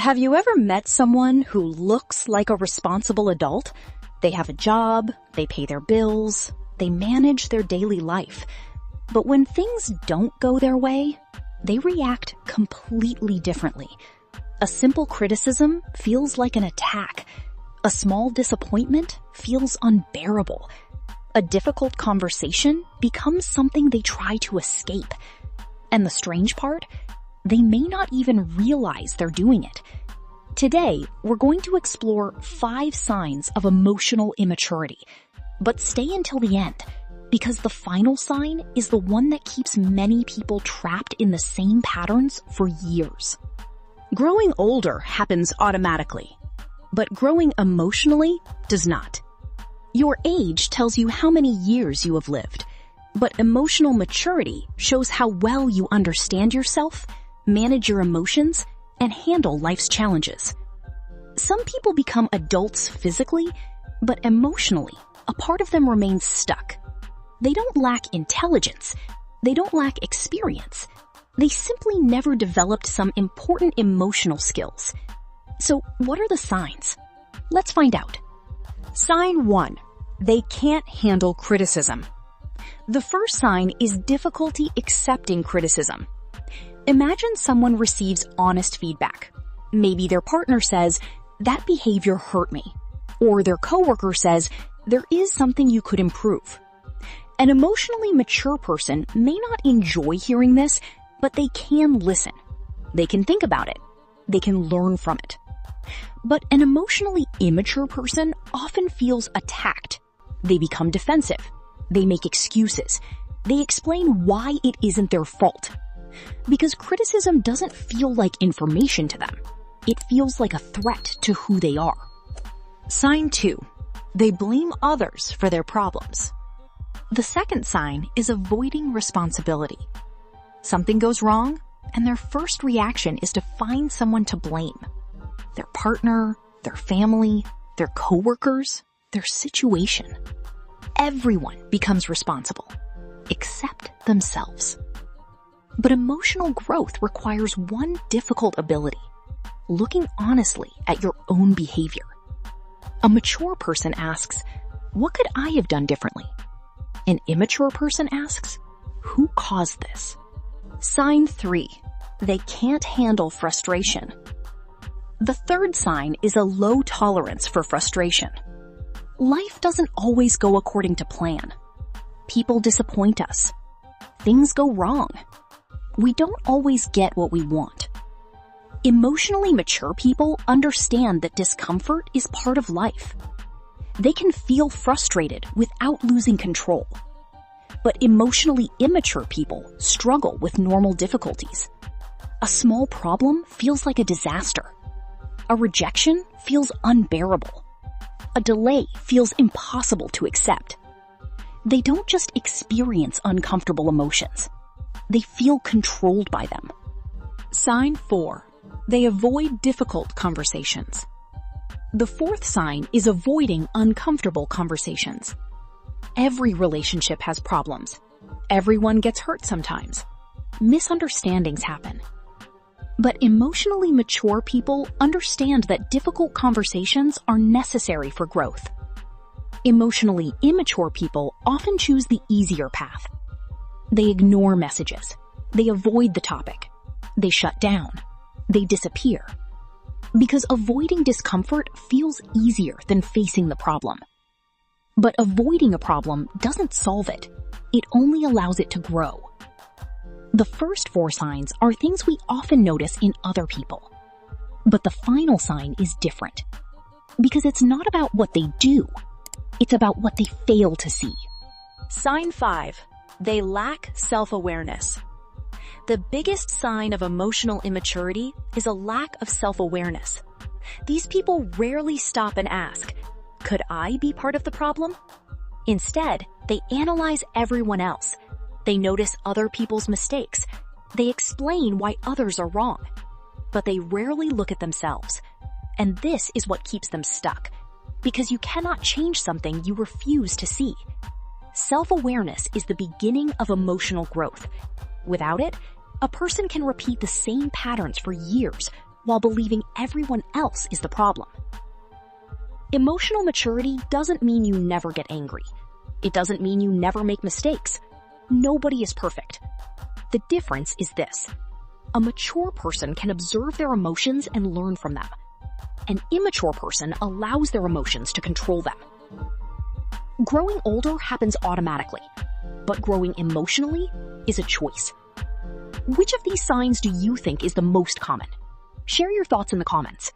Have you ever met someone who looks like a responsible adult? They have a job, they pay their bills, they manage their daily life. But when things don't go their way, they react completely differently. A simple criticism feels like an attack. A small disappointment feels unbearable. A difficult conversation becomes something they try to escape. And the strange part? They may not even realize they're doing it. Today, we're going to explore 5 signs of emotional immaturity. But stay until the end, because the final sign is the one that keeps many people trapped in the same patterns for years. Growing older happens automatically, but growing emotionally does not. Your age tells you how many years you have lived, but emotional maturity shows how well you understand yourself, manage your emotions, and handle life's challenges. Some people become adults physically, but emotionally, a part of them remains stuck. They don't lack intelligence. They don't lack experience. They simply never developed some important emotional skills. So what are the signs? Let's find out. Sign 1. They can't handle criticism. The first sign is difficulty accepting criticism. Imagine someone receives honest feedback. Maybe their partner says, "That behavior hurt me." Or their coworker says, "There is something you could improve." An emotionally mature person may not enjoy hearing this, but they can listen. They can think about it. They can learn from it. But an emotionally immature person often feels attacked. They become defensive. They make excuses. They explain why it isn't their fault. Because criticism doesn't feel like information to them. It feels like a threat to who they are. Sign 2. They blame others for their problems. The second sign is avoiding responsibility. Something goes wrong, and their first reaction is to find someone to blame. Their partner, their family, their coworkers, their situation. Everyone becomes responsible, except themselves. But emotional growth requires one difficult ability: looking honestly at your own behavior. A mature person asks, "What could I have done differently?" An immature person asks, "Who caused this?" Sign 3. They can't handle frustration. The third sign is a low tolerance for frustration. Life doesn't always go according to plan. People disappoint us. Things go wrong. We don't always get what we want. Emotionally mature people understand that discomfort is part of life. They can feel frustrated without losing control. But emotionally immature people struggle with normal difficulties. A small problem feels like a disaster. A rejection feels unbearable. A delay feels impossible to accept. They don't just experience uncomfortable emotions. They feel controlled by them. Sign 4. They avoid difficult conversations. The fourth sign is avoiding uncomfortable conversations. Every relationship has problems. Everyone gets hurt sometimes. Misunderstandings happen. But emotionally mature people understand that difficult conversations are necessary for growth. Emotionally immature people often choose the easier path. They ignore messages. They avoid the topic. They shut down. They disappear. Because avoiding discomfort feels easier than facing the problem. But avoiding a problem doesn't solve it. It only allows it to grow. The first 4 signs are things we often notice in other people. But the final sign is different. Because it's not about what they do. It's about what they fail to see. Sign 5. They lack self-awareness. The biggest sign of emotional immaturity is a lack of self-awareness. These people rarely stop and ask, "Could I be part of the problem?" Instead, they analyze everyone else. They notice other people's mistakes. They explain why others are wrong. But they rarely look at themselves. And this is what keeps them stuck. Because you cannot change something you refuse to see. Self-awareness is the beginning of emotional growth. Without it, a person can repeat the same patterns for years, while believing everyone else is the problem. Emotional maturity doesn't mean you never get angry. It doesn't mean you never make mistakes. Nobody is perfect. The difference is this. A mature person can observe their emotions and learn from them. An immature person allows their emotions to control them. Growing older happens automatically, but growing emotionally is a choice. Which of these signs do you think is the most common? Share your thoughts in the comments.